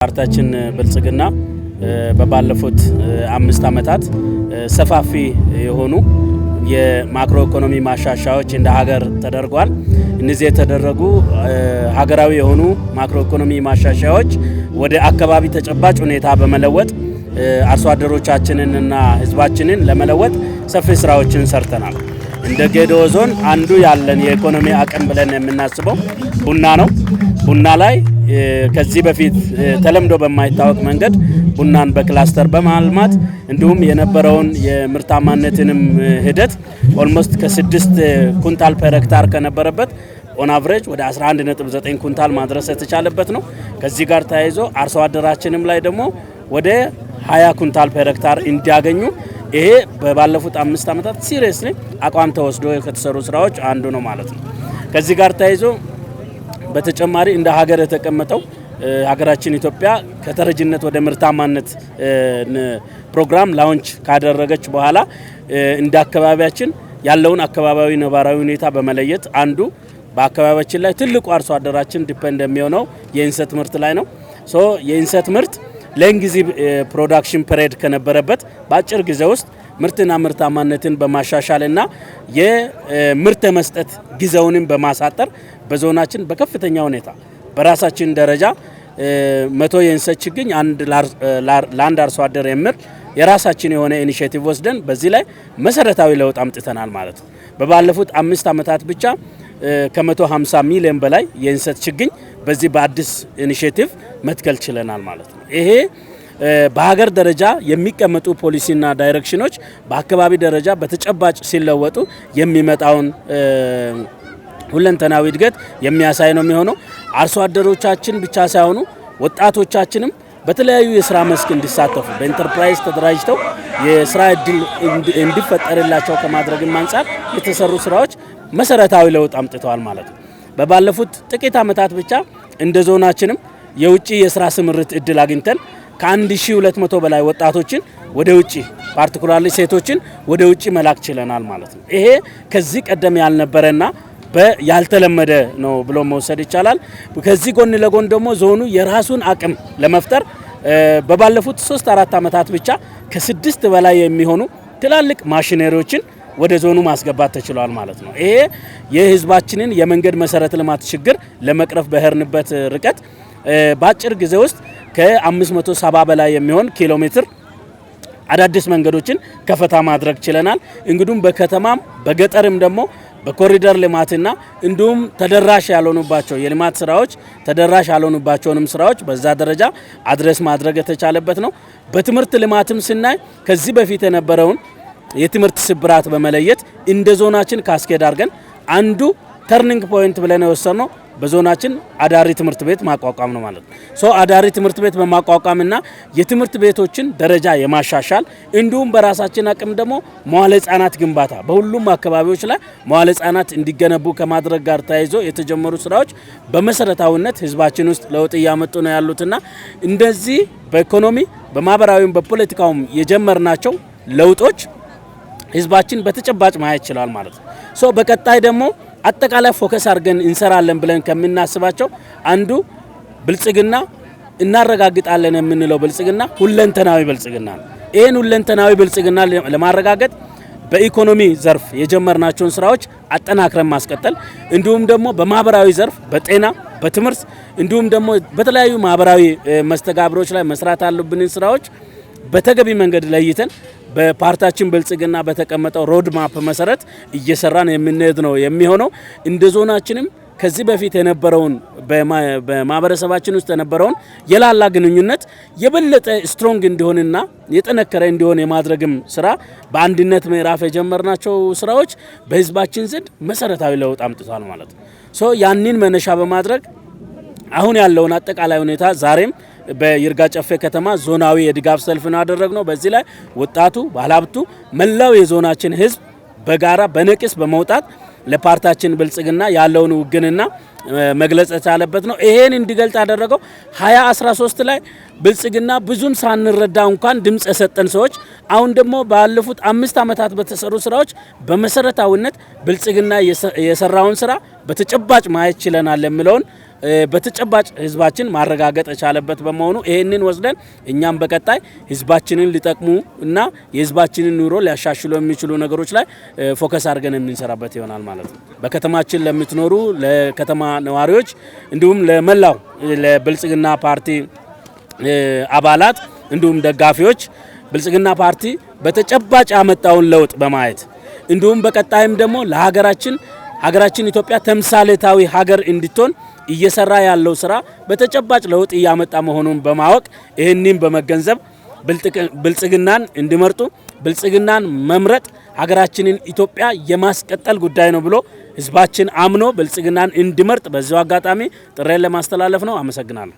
ፓርቲያችን ብልጽግና በባለፉት 5 አመታት ሰፋፊ የሆኑ የማክሮ ኢኮኖሚ ማሻሻያዎች እንደ ሀገር ተደርጓል። እነዚህ የተደረጉ ሀገራዊ የሆኑ ማክሮ ኢኮኖሚ ማሻሻያዎች ወደ አካባቢ ተጨባጭ ሁኔታ በመለወጥ አርሶ አደሮቻችንንና ህዝባችንን ለመለወጥ ሰፊ ስራዎችን ሰርተናል። እንደ ጌዴኦ ዞን አንዱ ያለን የኢኮኖሚ አቅም ብለን የምናስበው ቡና ነው። ቡና ላይ ከዚህ በፊት ተለምዶ በማይታወቅ መንገድ ቡናን በክላስተር በማልማት እንዲሁም የነበረውን የምርታማነትንም ሂደት ኦልሞስት ከ6 ኩንታል ፐር ሄክታር ከነበረበት ኦን አቨሬጅ ወደ 11.9 ኩንታል ማድረስ የተቻለበት ነው። ከዚህ ጋር ተያይዞ አርሶ አደራችንም ላይ ደግሞ ወደ 20 ኩንታል ፐር ሄክታር እንዲያገኙ ይሄ በባለፉት 5 አመታት ሲሪየስሊ አቋም ተወስዶ ከተሰሩ ስራዎች አንዱ ነው ማለት ነው። ከዚህ ጋር ተያይዞ በተጨማሪ እንደ ሀገር የተቀመጠው ሀገራችን ኢትዮጵያ ከተረጅነት ወደ ምርታማነት ፕሮግራም ላውንች ካደረገች በኋላ እንደ አካባቢያችን ያለውን አካባቢያዊ ነባራዊ ሁኔታ በመለየት አንዱ በአካባቢያችን ላይ ትልቁ አርሶ አደራችን ዲፔንድ የሚሆነው የእንሰት ምርት ላይ ነው። ሶ የእንሰት ምርት ለንጊዜ ፕሮዳክሽን ፔሪድ ከነበረበት በአጭር ጊዜ ውስጥ ምርትና ምርታማነትን በማሻሻልና የምርት መስጠት ጊዜውንም በማሳጠር በዞናችን በከፍተኛ ሁኔታ በራሳችን ደረጃ 100 የእንሰት ችግኝ ለአንድ አርሶ አደር የምር የራሳችን የሆነ ኢኒሼቲቭ ወስደን በዚህ ላይ መሰረታዊ ለውጥ አምጥተናል ማለት ነው። በባለፉት 5 አመታት ብቻ ከ150 ሚሊዮን በላይ የእንሰት ችግኝ በዚህ በአዲስ ኢኒሼቲቭ መትከል ችለናል ማለት ነው። ይሄ በሀገር ደረጃ የሚቀመጡ ፖሊሲና ዳይሬክሽኖች በአካባቢ ደረጃ በተጨባጭ ሲለወጡ የሚመጣውን ሁለንተናዊ እድገት የሚያሳይ ነው የሚሆነው። አርሶ አደሮቻችን ብቻ ሳይሆኑ ወጣቶቻችንም በተለያዩ የስራ መስክ እንዲሳተፉ በኢንተርፕራይዝ ተደራጅተው የስራ እድል እንዲፈጠርላቸው ከማድረግም አንፃር የተሰሩ ስራዎች መሰረታዊ ለውጥ አምጥተዋል ማለት ነው። በባለፉት ጥቂት አመታት ብቻ እንደ ዞናችንም የውጪ የስራ ስምሪት እድል አግኝተን ከ1200 በላይ ወጣቶችን ወደ ውጪ ፓርቲኩላርሊ ሴቶችን ወደ ውጪ መላክ ችለናል ማለት ነው። ይሄ ከዚህ ቀደም ያልነበረና ያልተለመደ ነው ብሎ መውሰድ ይቻላል። ከዚህ ጎን ለጎን ደግሞ ዞኑ የራሱን አቅም ለመፍጠር በባለፉት 3-4 አመታት ብቻ ከ6 በላይ የሚሆኑ ትላልቅ ማሽነሪዎችን ወደ ዞኑ ማስገባት ተችሏል ማለት ነው። ይሄ የህዝባችንን የመንገድ መሰረተ ልማት ችግር ለመቅረፍ በህርንበት ርቀት በአጭር ጊዜ ውስጥ ከ570 በላይ የሚሆን ኪሎ ሜትር አዳዲስ መንገዶችን ከፈታ ማድረግ ችለናል። እንግዲሁም በከተማም በገጠርም ደግሞ በኮሪደር ልማትና እንዲሁም ተደራሽ ያልሆኑባቸው የልማት ስራዎች ተደራሽ ያልሆኑባቸውንም ስራዎች በዛ ደረጃ አድረስ ማድረግ የተቻለበት ነው። በትምህርት ልማትም ስናይ ከዚህ በፊት የነበረውን የትምህርት ስብራት በመለየት እንደ ዞናችን ካስኬድ አድርገን አንዱ ተርኒንግ ፖይንት ብለን የወሰነው በዞናችን አዳሪ ትምህርት ቤት ማቋቋም ነው ማለት ነው። ሶ አዳሪ ትምህርት ቤት በማቋቋምና የትምህርት ቤቶችን ደረጃ የማሻሻል እንዲሁም በራሳችን አቅም ደግሞ መዋለ ህጻናት ግንባታ በሁሉም አካባቢዎች ላይ መዋለ ህጻናት እንዲገነቡ ከማድረግ ጋር ተያይዞ የተጀመሩ ስራዎች በመሰረታዊነት ህዝባችን ውስጥ ለውጥ ያመጡ ነው ያሉትና እንደዚህ በኢኮኖሚ በማህበራዊም በፖለቲካውም የጀመርናቸው ለውጦች ህዝባችን በተጨባጭ ማየት ይችላል ማለት ነው። ሶ በቀጣይ ደግሞ አጠቃላይ ፎከስ አድርገን እንሰራለን ብለን ከምናስባቸው አንዱ ብልጽግና እናረጋግጣለን የምንለው ብልጽግና ሁለንተናዊ ብልጽግና ነው። ይሄን ሁለንተናዊ ብልጽግና ለማረጋገጥ በኢኮኖሚ ዘርፍ የጀመርናቸውን ስራዎች አጠናክረን ማስቀጠል እንዲሁም ደግሞ በማህበራዊ ዘርፍ በጤና በትምህርት እንዲሁም ደግሞ በተለያዩ ማህበራዊ መስተጋብሮች ላይ መስራት ያሉብንን ስራዎች በተገቢ መንገድ ለይተን በፓርቲያችን ብልጽግና በተቀመጠው ሮድ ማፕ መሰረት እየሰራን የምንሄድ ነው የሚሆነው። እንደ ዞናችንም ከዚህ በፊት የነበረውን በማህበረሰባችን ውስጥ የነበረውን የላላ ግንኙነት የበለጠ ስትሮንግ እንዲሆንና የጠነከረ እንዲሆን የማድረግም ስራ በአንድነት ምዕራፍ የጀመርናቸው ስራዎች በህዝባችን ዘንድ መሰረታዊ ለውጥ አምጥቷል ማለት ነው። ሶ ያንን መነሻ በማድረግ አሁን ያለውን አጠቃላይ ሁኔታ ዛሬም በይርጋ ጨፌ ከተማ ዞናዊ የድጋፍ ሰልፍ ነው ያደረግነው። በዚህ ላይ ወጣቱ ባለሀብቱ መላው የዞናችን ህዝብ በጋራ በነቂስ በመውጣት ለፓርቲያችን ብልጽግና ያለውን ውግንና መግለጽ የቻለበት ነው። ይሄን እንዲገልጽ ያደረገው 2013 ላይ ብልጽግና ብዙም ሳንረዳ እንኳን ድምጽ የሰጠን ሰዎች አሁን ደግሞ ባለፉት 5 አመታት በተሰሩ ስራዎች በመሰረታዊነት ብልጽግና የሰራውን ስራ በተጨባጭ ማየት ችለናል የሚለውን በተጨባጭ ህዝባችን ማረጋገጥ የቻለበት በመሆኑ ይሄንን ወስደን እኛም በቀጣይ ህዝባችንን ሊጠቅሙ እና የህዝባችንን ኑሮ ሊያሻሽሉ የሚችሉ ነገሮች ላይ ፎከስ አድርገን የምንሰራበት ይሆናል ማለት ነው። በከተማችን ለምትኖሩ ለከተማ ነዋሪዎች እንዲሁም ለመላው ለብልጽግና ፓርቲ አባላት እንዲሁም ደጋፊዎች ብልጽግና ፓርቲ በተጨባጭ ያመጣውን ለውጥ በማየት እንዲሁም በቀጣይም ደግሞ ሀገራችን ኢትዮጵያ ተምሳሌታዊ ሀገር እንድትሆን እየሰራ ያለው ስራ በተጨባጭ ለውጥ እያመጣ መሆኑን በማወቅ ይህንን በመገንዘብ ብልጽግናን እንዲመርጡ ብልጽግናን መምረጥ ሀገራችንን ኢትዮጵያ የማስቀጠል ጉዳይ ነው ብሎ ህዝባችን አምኖ ብልጽግናን እንዲመርጥ በዚሁ አጋጣሚ ጥሬን ለማስተላለፍ ነው። አመሰግናለሁ።